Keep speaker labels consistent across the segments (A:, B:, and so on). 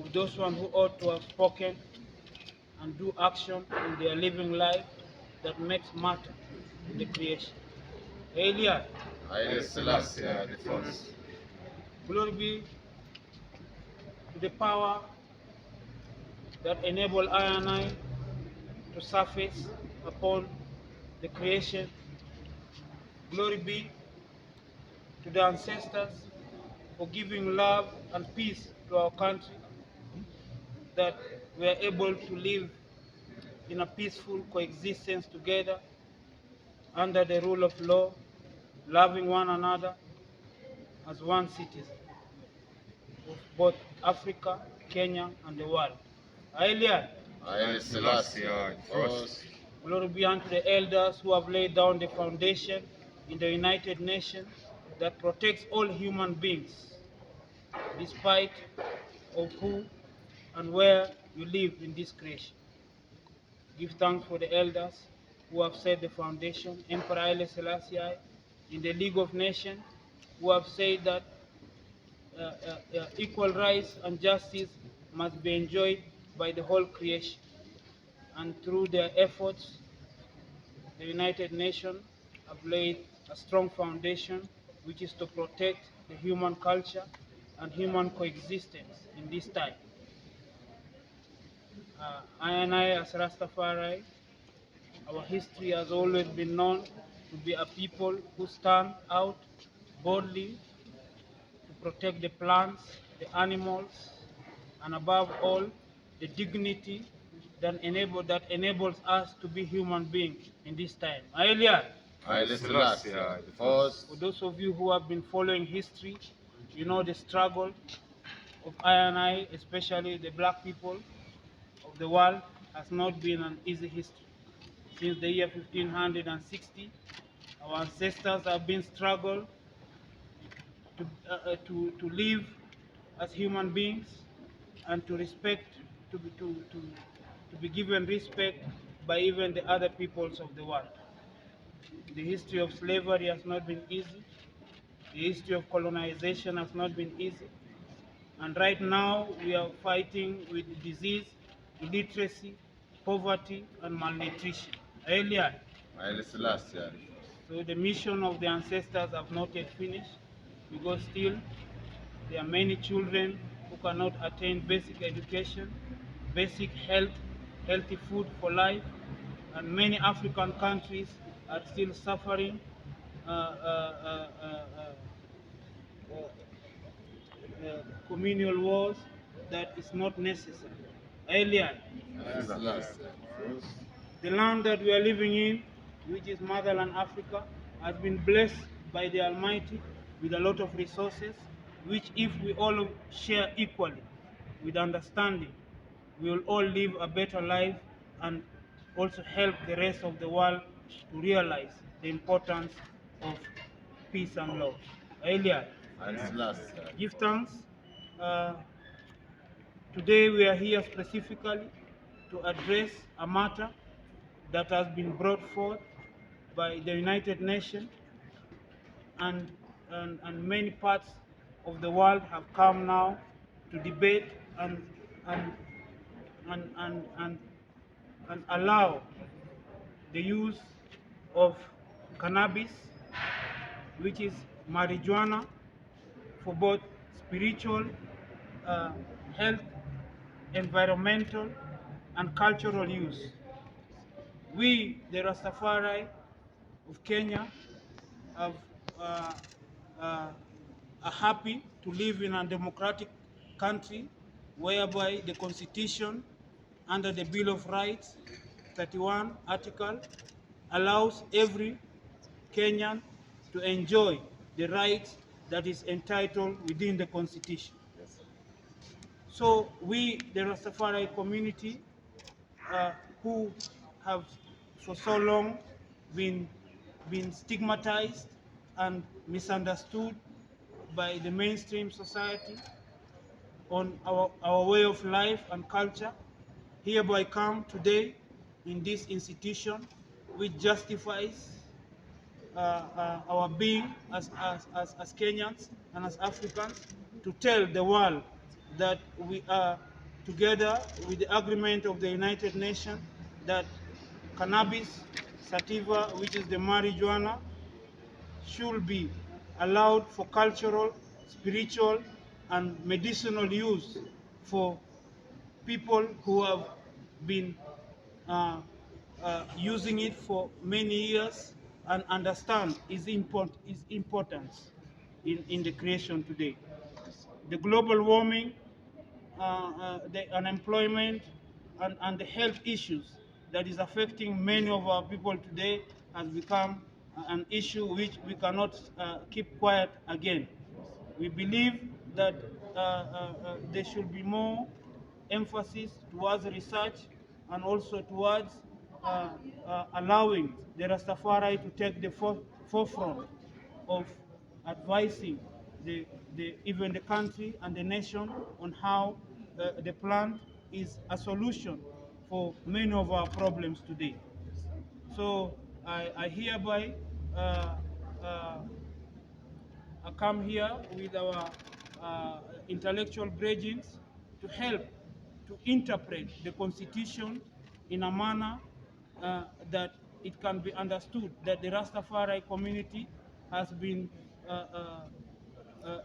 A: of those one who ought to have spoken and do action in their living life that makes matter in the creation. Elia,
B: Haile Selassie the first.
A: glory be to the power that enable I and I to surface upon the creation. Glory be to the ancestors for giving love and peace to our country, that we are able to live in a peaceful coexistence together under the rule of law, loving one another as one citizen of both Africa, Kenya, and the world. Elia,
B: Haile Selassie the first.
A: glory be unto the elders who have laid down the foundation in the United Nations that protects all human beings, despite of who and where you live in this creation. Give thanks for the elders who have set the foundation, Emperor Haile Selassie in the League of Nations, who have said that equal rights and justice must be enjoyed by the whole creation. And through their efforts, the United Nations have laid a strong foundation, which is to protect the human culture and human coexistence in this time. I and I, as Rastafari, our history has always been known to be a people who stand out boldly to protect the plants, the animals, and above all, the dignity that enables us to be human beings in this time. Earlier,
B: Haile Selassie the first.
A: for those of you who have been following history, you know the struggle of I and I, especially the black people of the world, has not been an easy history. Since the year 1560, our ancestors have been struggled to live as human beings and to respect, to be given respect by even the other peoples of the world. The history of slavery has not been easy. The history of colonization has not been easy. And right now we are fighting with disease, illiteracy, poverty, and malnutrition. Earlier,
B: Haile Selassie the first.
A: so the mission of the ancestors have not yet finished, because still there are many children who cannot attain basic education, basic health, healthy food for life, and many African countries are still suffering uh, uh, uh, uh, uh, communal wars that is not necessary. Earlier,
B: Haile Selassie the first.
A: the land that we are living in, which is motherland Africa, has been blessed by the Almighty with a lot of resources, which if we all share equally with understanding, we will all live a better life and also help the rest of the world to realize the importance of peace and love. Earlier,
B: Haile Selassie
A: give thanks. Uh, Today we are here specifically to address a matter that has been brought forth by the United Nations, and, and many parts of the world have come now to debate and, and, and, and, and allow the use of cannabis, which is marijuana, for both spiritual, uh, health, environmental, and cultural use. We, the Rastafari of Kenya, have, uh, uh, are happy to live in a democratic country whereby the Constitution, under the Bill of Rights, 31 article, allows every Kenyan to enjoy the rights that is entitled within the Constitution. So we, the Rastafari community, who have for so long been stigmatized and misunderstood by the mainstream society on our way of life and culture, hereby come today in this institution which justifies our being as Kenyans and as Africans, to tell the world that we are together with the agreement of the United Nations that cannabis sativa, which is the marijuana, should be allowed for cultural, spiritual, and medicinal use for people who have been using it for many years and understand its importance in the creation today. The global warming, the unemployment, and the health issues that is affecting many of our people today has become an issue which we cannot keep quiet again. We believe that there should be more emphasis towards research and also towards allowing the Rastafari to take the forefront of advising even the country and the nation on how the plant is a solution for many of our problems today. So I hereby I come here with our intellectual brethren to help to interpret the Constitution in a manner that it can be understood that the Rastafari community has been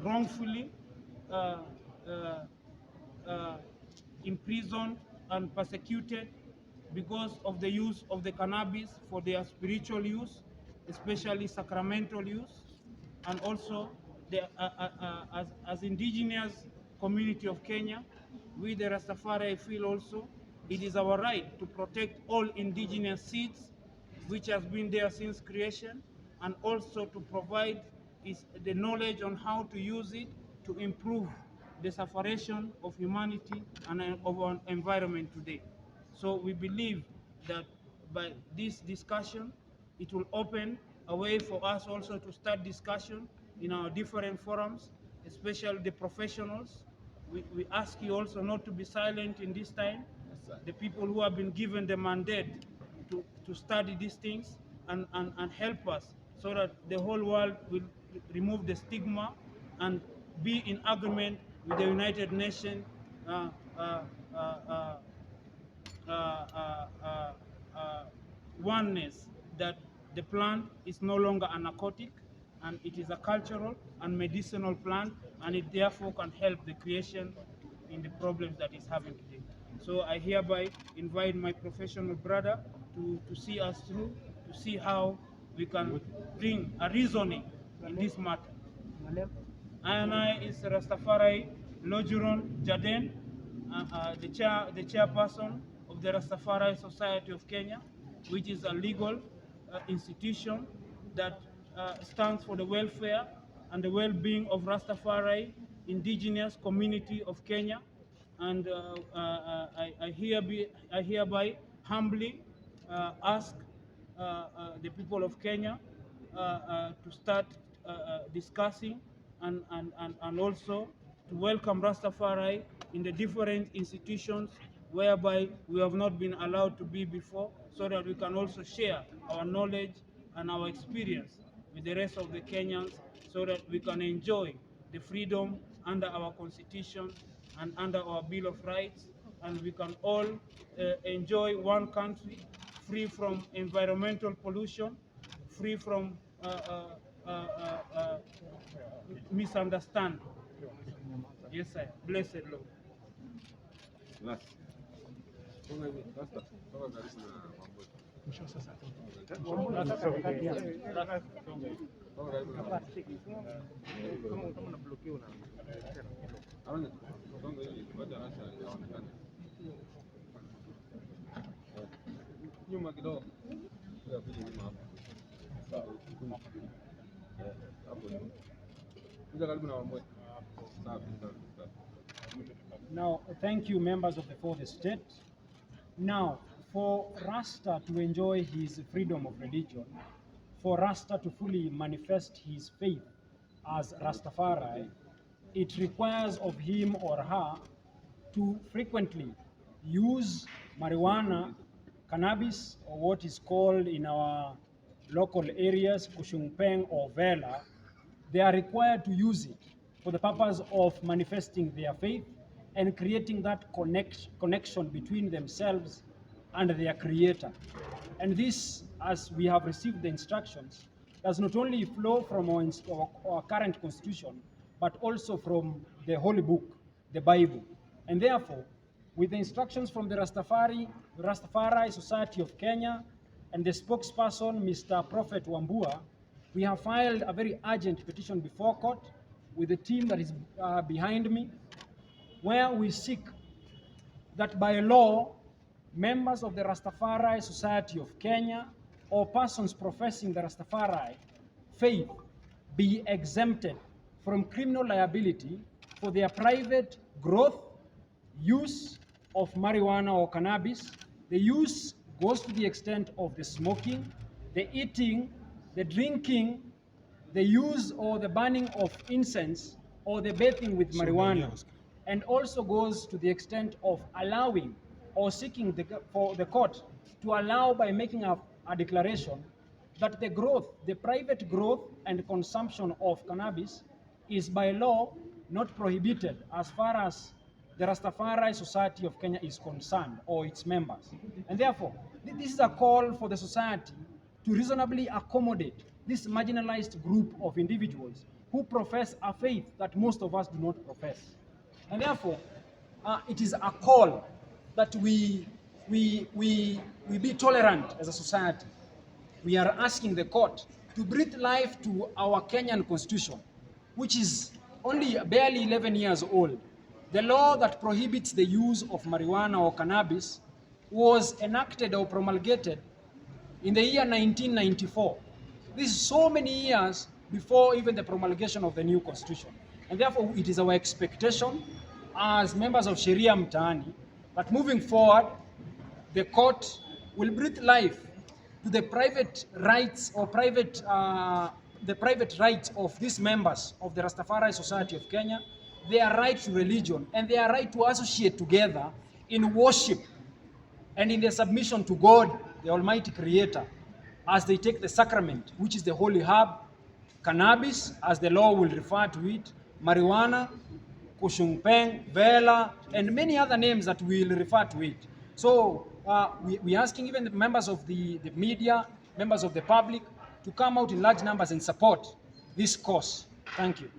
A: wrongfully uh, uh, uh, imprisoned and persecuted because of the use of the cannabis for their spiritual use, especially sacramental use, and also as indigenous community of Kenya, we the Rastafari feel also it is our right to protect all indigenous seeds which has been there since creation, and also to provide the knowledge on how to use it to improve the separation of humanity and of our environment today. So we believe that by this discussion, it will open a way for us also to start discussion in our different forums, especially the professionals. We ask you also not to be silent in this time. The people who have been given the mandate to study these things and help us so that the whole world will remove the stigma and be in agreement with the United Nations uh, uh, uh, uh, oneness that the plant is no longer a narcotic and it is a cultural and medicinal plant, and it therefore can help the creation in the problems that it's having today. So I hereby invite my professional brother to see us through, to see how we can bring a reasoning in this matter. I is Rastafari Lojuron Jaden, the chairperson of the Rastafari Society of Kenya, which is a legal institution that stands for the welfare and the well-being of Rastafari indigenous community of Kenya. And I hereby humbly ask the people of Kenya to start discussing and also to welcome Rastafari in the different institutions whereby we have not been allowed to be before, so that we can also share our knowledge and our experience with the rest of the Kenyans, so that we can enjoy the freedom under our constitution and under our Bill of Rights, and we can all enjoy one country free from environmental pollution, free from misunderstanding. Yes, sir. Blessed Lord.
C: Nyuma kidogo.
D: Now, thank you, members of the fourth estate. Now, for Rasta to enjoy his freedom of religion, for Rasta to fully manifest his faith as Rastafari, it requires of him or her to frequently use marijuana, cannabis, or what is called in our local areas, kushungpeng or vela. They are required to use it for the purpose of manifesting their faith and creating that connection between themselves and their creator. And this, as we have received the instructions, does not only flow from our current constitution, but also from the holy book, the Bible. And therefore, with the instructions from the Rastafari Society of Kenya and the spokesperson, Mr. Prophet Wambua, we have filed a very urgent petition before court with the team that is behind me, where we seek that by law, members of the Rastafari Society of Kenya or persons professing the Rastafari faith be exempted from criminal liability for their private growth, use of marijuana or cannabis. The use goes to the extent of the smoking, the eating, the drinking, the use or the burning of incense, or the bathing with marijuana, and also goes to the extent of allowing or seeking for the court to allow by making a declaration that the private growth and consumption of cannabis is by law not prohibited as far as the Rastafari Society of Kenya is concerned, or its members. And therefore, this is a call for the society to reasonably accommodate this marginalized group of individuals who profess a faith that most of us do not profess. And therefore, it is a call that we be tolerant as a society. We are asking the court to breathe life to our Kenyan constitution, which is only barely 11 years old. The law that prohibits the use of marijuana or cannabis was enacted or promulgated in the year 1994. This is so many years before even the promulgation of the new constitution. And therefore, it is our expectation as members of Sharia Mtaani that moving forward, the court will breathe life to the private rights or the private rights of these members of the Rastafari Society of Kenya, their right to religion, and their right to associate together in worship and in their submission to God, the Almighty Creator, as they take the sacrament, which is the holy herb, cannabis, as the law will refer to it, marijuana, kushungpeng, vela, and many other names that will refer to it. So we're asking even the members of the media, members of the public, to come out in large numbers and support this cause. Thank you.